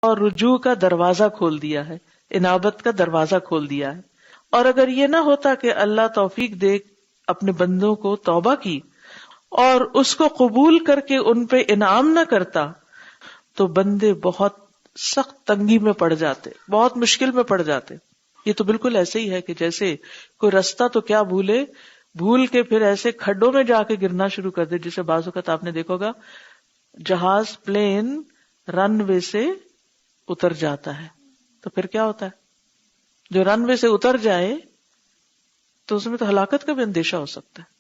اور رجوع کا دروازہ کھول دیا ہے، انابت کا دروازہ کھول دیا ہے. اور اگر یہ نہ ہوتا کہ اللہ توفیق دے اپنے بندوں کو توبہ کی اور اس کو قبول کر کے ان پہ انعام نہ کرتا، تو بندے بہت سخت تنگی میں پڑ جاتے، بہت مشکل میں پڑ جاتے. یہ تو بالکل ایسے ہی ہے کہ جیسے کوئی رستہ تو کیا بھول کے پھر ایسے کھڈوں میں جا کے گرنا شروع کر دے. جسے بعض اوقات آپ نے دیکھا ہوگا جہاز پلین رن وے سے اتر جاتا ہے تو پھر کیا ہوتا ہے، جو رن وے سے اتر جائے تو اس میں تو ہلاکت کا بھی اندیشہ ہو سکتا ہے.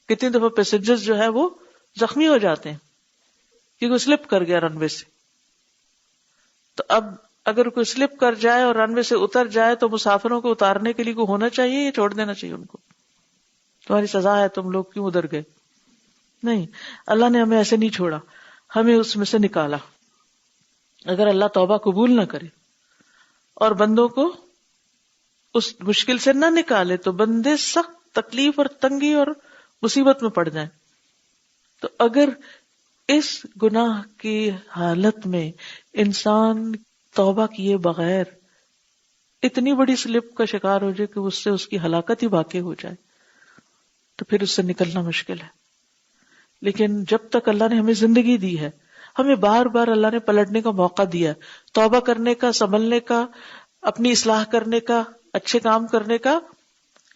کتنی دفعہ پیسنجرز جو ہے وہ زخمی ہو جاتے ہیں کیونکہ سلپ کر گیا رن وے سے. تو اب اگر کوئی سلپ کر جائے اور رن وے سے اتر جائے تو مسافروں کو اتارنے کے لیے کوئی ہونا چاہیے یا چھوڑ دینا چاہیے ان کو؟ تمہاری سزا ہے، تم لوگ کیوں ادھر گئے؟ نہیں، اللہ نے ہمیں ایسے نہیں چھوڑا، ہمیں اس میں سے نکالا. اگر اللہ توبہ قبول نہ کرے اور بندوں کو اس مشکل سے نہ نکالے تو بندے سخت تکلیف اور تنگی اور مصیبت میں پڑ جائیں. تو اگر اس گناہ کی حالت میں انسان توبہ کیے بغیر اتنی بڑی سلپ کا شکار ہو جائے کہ اس سے اس کی ہلاکت ہی واقع ہو جائے تو پھر اس سے نکلنا مشکل ہے. لیکن جب تک اللہ نے ہمیں زندگی دی ہے، ہمیں بار بار اللہ نے پلٹنے کا موقع دیا، توبہ کرنے کا، سنبھلنے کا، اپنی اصلاح کرنے کا، اچھے کام کرنے کا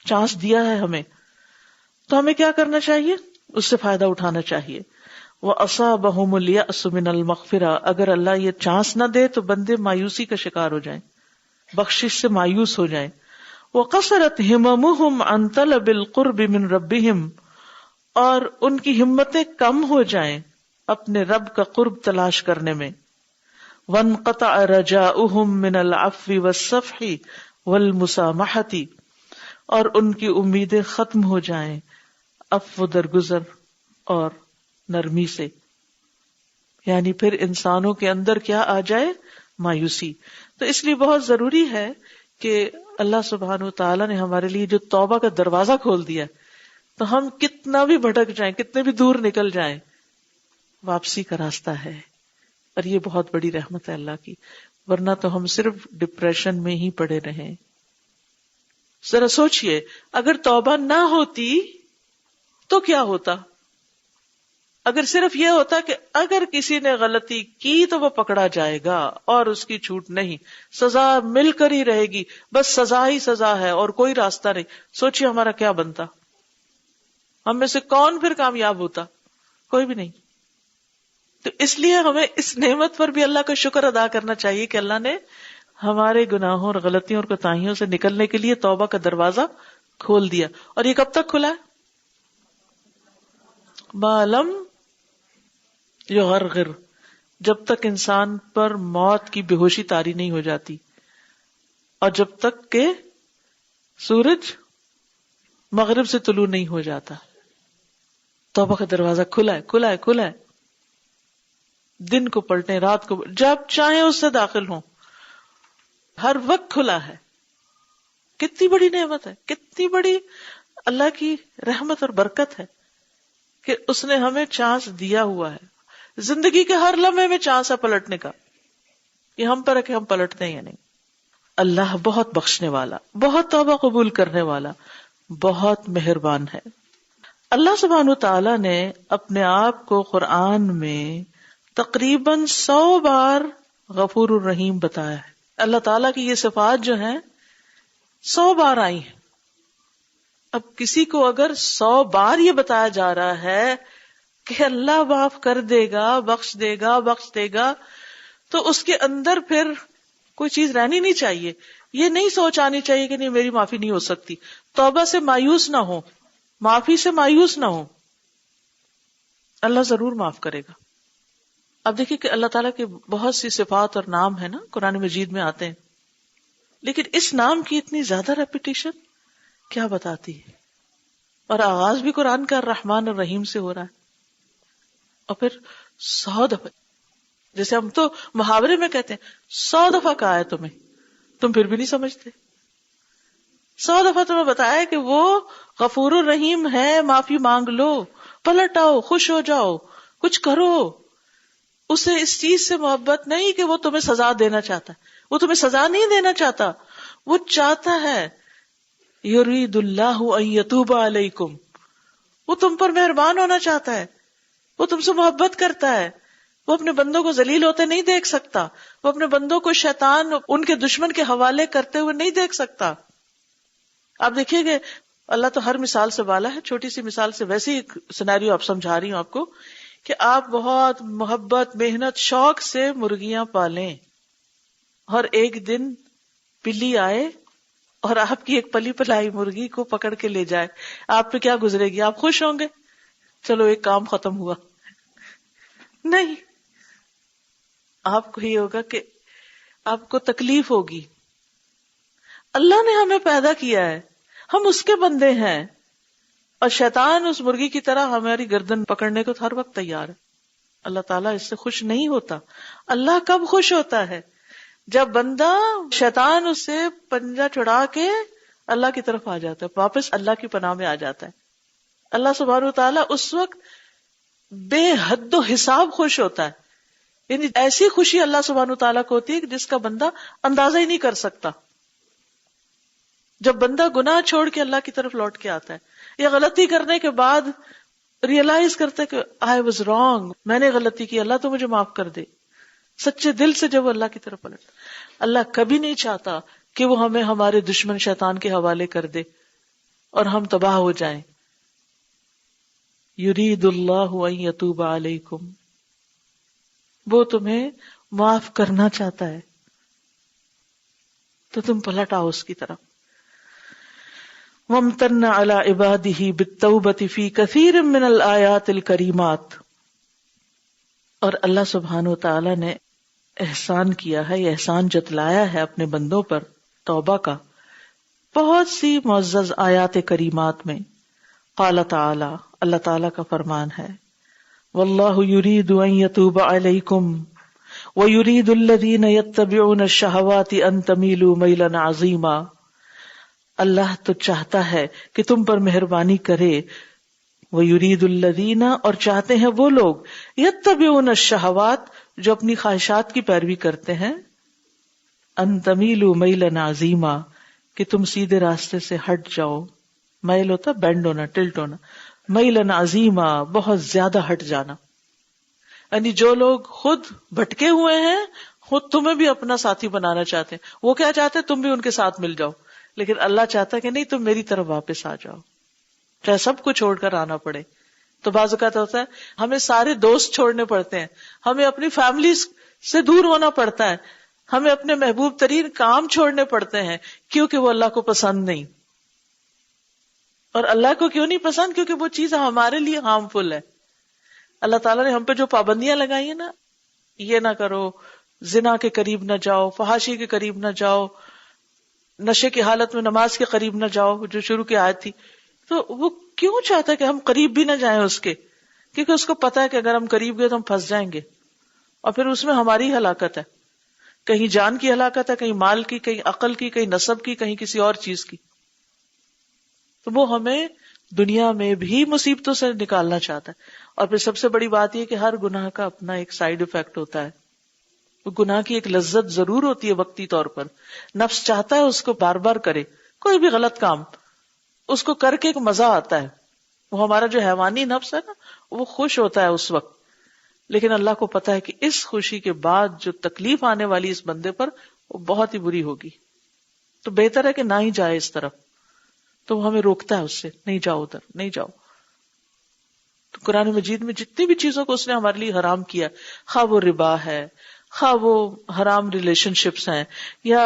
چانس دیا ہے ہمیں، تو ہمیں کیا کرنا چاہیے؟ اس سے فائدہ اٹھانا چاہیے. وَأَصَابَهُمُ الْيَأْسُ مِنَ الْمَغْفِرَةِ، اگر اللہ یہ چانس نہ دے تو بندے مایوسی کا شکار ہو جائیں، بخشش سے مایوس ہو جائیں. وَقَصَرَتْ هِمَمُهُمْ عَنْ طَلَبِ الْقُرْبِ مِنْ رَبِّهِمْ، اور ان کی ہمتیں کم ہو جائیں اپنے رب کا قرب تلاش کرنے میں. وَانْقَطَعَ رَجَاؤُهُمْ مِنَ الْعَفْوِ وَالصَّفْحِ وَالْمُسَامَحَةِ، اور ان کی امیدیں ختم ہو جائیں عفو درگزر اور نرمی سے. یعنی پھر انسانوں کے اندر کیا آ جائے؟ مایوسی. تو اس لیے بہت ضروری ہے کہ اللہ سبحانہ وتعالی نے ہمارے لیے جو توبہ کا دروازہ کھول دیا، تو ہم کتنا بھی بھٹک جائیں، کتنے بھی دور نکل جائیں، واپسی کا راستہ ہے. اور یہ بہت بڑی رحمت ہے اللہ کی، ورنہ تو ہم صرف ڈپریشن میں ہی پڑے رہیں. ذرا سوچئے، اگر توبہ نہ ہوتی تو کیا ہوتا؟ اگر صرف یہ ہوتا کہ اگر کسی نے غلطی کی تو وہ پکڑا جائے گا اور اس کی چھوٹ نہیں، سزا مل کر ہی رہے گی، بس سزا ہی سزا ہے اور کوئی راستہ نہیں، سوچئے ہمارا کیا بنتا؟ ہم میں سے کون پھر کامیاب ہوتا؟ کوئی بھی نہیں. تو اس لیے ہمیں اس نعمت پر بھی اللہ کا شکر ادا کرنا چاہیے کہ اللہ نے ہمارے گناہوں اور غلطیوں اور کوتاہیوں سے نکلنے کے لیے توبہ کا دروازہ کھول دیا. اور یہ کب تک کھلا ہے؟ معلوم یغرغر، جب تک انسان پر موت کی بے ہوشی طاری نہیں ہو جاتی، اور جب تک کہ سورج مغرب سے طلوع نہیں ہو جاتا. توبہ کا دروازہ کھلا ہے، کھلا ہے، کھلا ہے. دن کو پلٹیں، رات کو، جب چاہیں اس سے داخل ہوں، ہر وقت کھلا ہے. کتنی بڑی نعمت ہے، کتنی بڑی اللہ کی رحمت اور برکت ہے کہ اس نے ہمیں چانس دیا ہوا ہے. زندگی کے ہر لمحے میں چانس ہے پلٹنے کا. یہ ہم پر ہے کہ ہم پلٹتے ہیں یا نہیں. اللہ بہت بخشنے والا، بہت توبہ قبول کرنے والا، بہت مہربان ہے. اللہ سبحانہ وتعالی نے اپنے آپ کو قرآن میں تقریباً 100 بار غفور الرحیم بتایا ہے. اللہ تعالیٰ کی یہ صفات جو ہیں 100 بار آئی ہیں. اب کسی کو اگر 100 بار یہ بتایا جا رہا ہے کہ اللہ معاف کر دے گا، بخش دے گا، بخش دے گا، تو اس کے اندر پھر کوئی چیز رہنی نہیں چاہیے. یہ نہیں سوچ آنی چاہیے کہ نہیں میری معافی نہیں ہو سکتی. توبہ سے مایوس نہ ہو، معافی سے مایوس نہ ہو، اللہ ضرور معاف کرے گا. اب دیکھیں کہ اللہ تعالیٰ کے بہت سی صفات اور نام ہیں نا، قرآن مجید میں آتے ہیں، لیکن اس نام کی اتنی زیادہ ریپیٹیشن کیا بتاتی ہے؟ اور آغاز بھی قرآن کا الرحمن الرحیم سے ہو رہا ہے، اور پھر 100 دفعہ، جیسے ہم تو محاورے میں کہتے ہیں 100 دفعہ کہا ہے تمہیں، تم پھر بھی نہیں سمجھتے. 100 دفعہ تمہیں بتایا کہ وہ غفور الرحیم ہے، معافی مانگ لو، پلٹ آؤ، خوش ہو جاؤ، کچھ کرو. اسے اس چیز سے محبت نہیں کہ وہ تمہیں سزا دینا چاہتا ہے، وہ تمہیں سزا نہیں دینا چاہتا، وہ چاہتا ہے یرید اللہ ان یتوب علیکم، وہ تم پر مہربان ہونا چاہتا ہے، وہ تم سے محبت کرتا ہے، وہ اپنے بندوں کو ذلیل ہوتے نہیں دیکھ سکتا، وہ اپنے بندوں کو شیطان ان کے دشمن کے حوالے کرتے ہوئے نہیں دیکھ سکتا. آپ دیکھیے گے اللہ تو ہر مثال سے بالا ہے، چھوٹی سی مثال سے ویسے ایک سینیریو آپ سمجھا رہی ہوں آپ کو کہ آپ بہت محبت محنت شوق سے مرغیاں پالیں اور ایک دن بلی آئے اور آپ کی ایک پلی پلائی مرغی کو پکڑ کے لے جائے، آپ پہ کیا گزرے گی؟ آپ خوش ہوں گے چلو ایک کام ختم ہوا؟ نہیں، آپ کو یہ ہوگا کہ آپ کو تکلیف ہوگی. اللہ نے ہمیں پیدا کیا ہے، ہم اس کے بندے ہیں، اور شیطان اس مرغی کی طرح ہماری گردن پکڑنے کو ہر وقت تیار ہے. اللہ تعالیٰ اس سے خوش نہیں ہوتا. اللہ کب خوش ہوتا ہے؟ جب بندہ شیطان اس سے پنجہ چھڑا کے اللہ کی طرف آ جاتا ہے، واپس اللہ کی پناہ میں آ جاتا ہے. اللہ سبحانہ وتعالیٰ اس وقت بے حد و حساب خوش ہوتا ہے. یعنی ایسی خوشی اللہ سبحانہ وتعالیٰ کو ہوتی ہے کہ جس کا بندہ اندازہ ہی نہیں کر سکتا. جب بندہ گناہ چھوڑ کے اللہ کی طرف لوٹ کے آتا ہے یا غلطی کرنے کے بعد ریئلائز کرتا ہے کہ I was wrong، میں نے غلطی کی، اللہ تو مجھے معاف کر دے، سچے دل سے جب اللہ کی طرف پلٹ. اللہ کبھی نہیں چاہتا کہ وہ ہمیں ہمارے دشمن شیطان کے حوالے کر دے اور ہم تباہ ہو جائیں. یرید اللہ ان یتوب علیکم، وہ تمہیں معاف کرنا چاہتا ہے تو تم پلٹ آؤ اس کی طرف. وامتن علی عبادہ بالتوبۃ فی کثیر من الآیات الکریمات، اور اللہ سبحانہ وتعالی نے احسان کیا ہے، یہ احسان جتلایا ہے اپنے بندوں پر توبہ کا بہت سی معزز آیات کریمات میں. قال تعالی، اللہ تعالی کا فرمان ہے، واللہ یرید ان یتوب علیکم ویرید الذین یتبعون الشہوات ان تمیلوا میلا عظیما. اللہ تو چاہتا ہے کہ تم پر مہربانی کرے، ویرید الذین، اور چاہتے ہیں وہ لوگ، یتبعون الشہوات، جو اپنی خواہشات کی پیروی کرتے ہیں، ان تمیلوا میلا عظیما، کہ تم سیدھے راستے سے ہٹ جاؤ. میل ہوتا بینڈ ہونا، ٹلٹ ہونا، میلا عظیما، بہت زیادہ ہٹ جانا. یعنی جو لوگ خود بھٹکے ہوئے ہیں خود تمہیں بھی اپنا ساتھی بنانا چاہتے ہیں، وہ کیا چاہتے ہیں؟ تم بھی ان کے ساتھ مل جاؤ. لیکن اللہ چاہتا ہے کہ نہیں، تم میری طرف واپس آ جاؤ، چاہے سب کو چھوڑ کر آنا پڑے. تو بعض اوقات ہوتا ہے ہمیں سارے دوست چھوڑنے پڑتے ہیں، ہمیں اپنی فیملی سے دور ہونا پڑتا ہے، ہمیں اپنے محبوب ترین کام چھوڑنے پڑتے ہیں کیونکہ وہ اللہ کو پسند نہیں. اور اللہ کو کیوں نہیں پسند؟ کیونکہ وہ چیز ہمارے لیے ہارمفل ہے. اللہ تعالیٰ نے ہم پہ جو پابندیاں لگائی ہیں نا، یہ نہ کرو، زنا کے قریب نہ جاؤ، فحاشی کے قریب نہ جاؤ، نشے کی حالت میں نماز کے قریب نہ جاؤ، جو شروع کی آیت تھی، تو وہ کیوں چاہتا ہے کہ ہم قریب بھی نہ جائیں اس کے؟ کیونکہ اس کو پتا ہے کہ اگر ہم قریب گئے تو ہم پھنس جائیں گے، اور پھر اس میں ہماری ہلاکت ہے. کہیں جان کی ہلاکت ہے، کہیں مال کی، کہیں عقل کی، کہیں نسب کی، کہیں کسی اور چیز کی. تو وہ ہمیں دنیا میں بھی مصیبتوں سے نکالنا چاہتا ہے. اور پھر سب سے بڑی بات یہ کہ ہر گناہ کا اپنا ایک سائیڈ افیکٹ ہوتا ہے. وہ گناہ کی ایک لذت ضرور ہوتی ہے وقتی طور پر، نفس چاہتا ہے اس کو بار بار کرے، کوئی بھی غلط کام اس کو کر کے ایک مزہ آتا ہے. وہ ہمارا جو حیوانی نفس ہے نا، وہ خوش ہوتا ہے اس وقت. لیکن اللہ کو پتا ہے کہ اس خوشی کے بعد جو تکلیف آنے والی اس بندے پر وہ بہت ہی بری ہوگی. تو بہتر ہے کہ نہ ہی جائے اس طرف. تو وہ ہمیں روکتا ہے اس سے، نہیں جاؤ ادھر، نہیں جاؤ. تو قرآن مجید میں جتنی بھی چیزوں کو اس نے ہمارے لیے حرام کیا، خواہ وہ ربا ہے، خواہ وہ حرام ریلیشن شپس ہیں، یا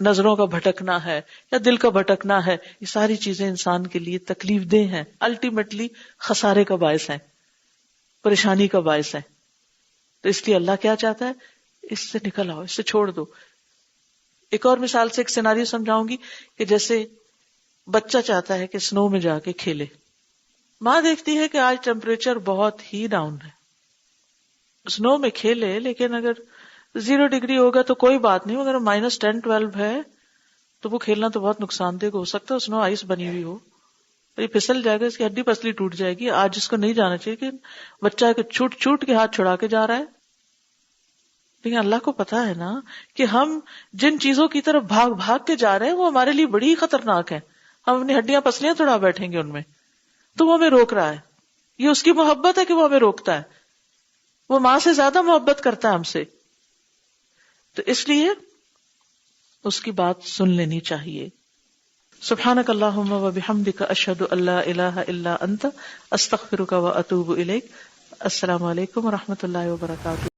نظروں کا بھٹکنا ہے، یا دل کا بھٹکنا ہے، یہ ساری چیزیں انسان کے لیے تکلیف دہ ہیں، الٹیمیٹلی خسارے کا باعث ہیں، پریشانی کا باعث ہے. تو اس لیے اللہ کیا چاہتا ہے؟ اس سے نکل آؤ، اس سے چھوڑ دو. ایک اور مثال سے ایک سیناریو سمجھاؤں گی کہ جیسے بچہ چاہتا ہے کہ سنو میں جا کے کھیلے. ماں دیکھتی ہے کہ آج ٹیمپریچر بہت ہی ڈاؤن ہے، سنو میں کھیلے، لیکن اگر 0 ڈگری ہوگا تو کوئی بات نہیں، اگر -10-12 ہے تو وہ کھیلنا تو بہت نقصان دہ ہو سکتا ہے. سنو آئس بنی ہوئی ہو، یہ پھسل جائے گا، اس کی ہڈی پسلی ٹوٹ جائے گی. آج اس کو نہیں جانا چاہیے کہ بچہ کے چھوٹ کے ہاتھ چھڑا کے جا رہا ہے. لیکن اللہ کو پتا ہے نا کہ ہم جن چیزوں کی طرف بھاگ بھاگ کے جا رہے ہیں وہ ہمارے لیے بڑی خطرناک ہیں. ہم اپنی ہڈیاں پسلیاں توڑا بیٹھیں گے ان میں. تو وہ ہمیں روک رہا ہے. یہ اس کی محبت ہے کہ وہ ہمیں روکتا ہے. وہ ماں سے زیادہ محبت کرتا ہے ہم سے, تو اس لیے اس کی بات سن لینی چاہیے. سبحانک اللہم و بحمدک اشہد ان لا الہ الا انت استغفرک و اتوب الیک. السلام علیکم و رحمۃ اللہ وبرکاتہ.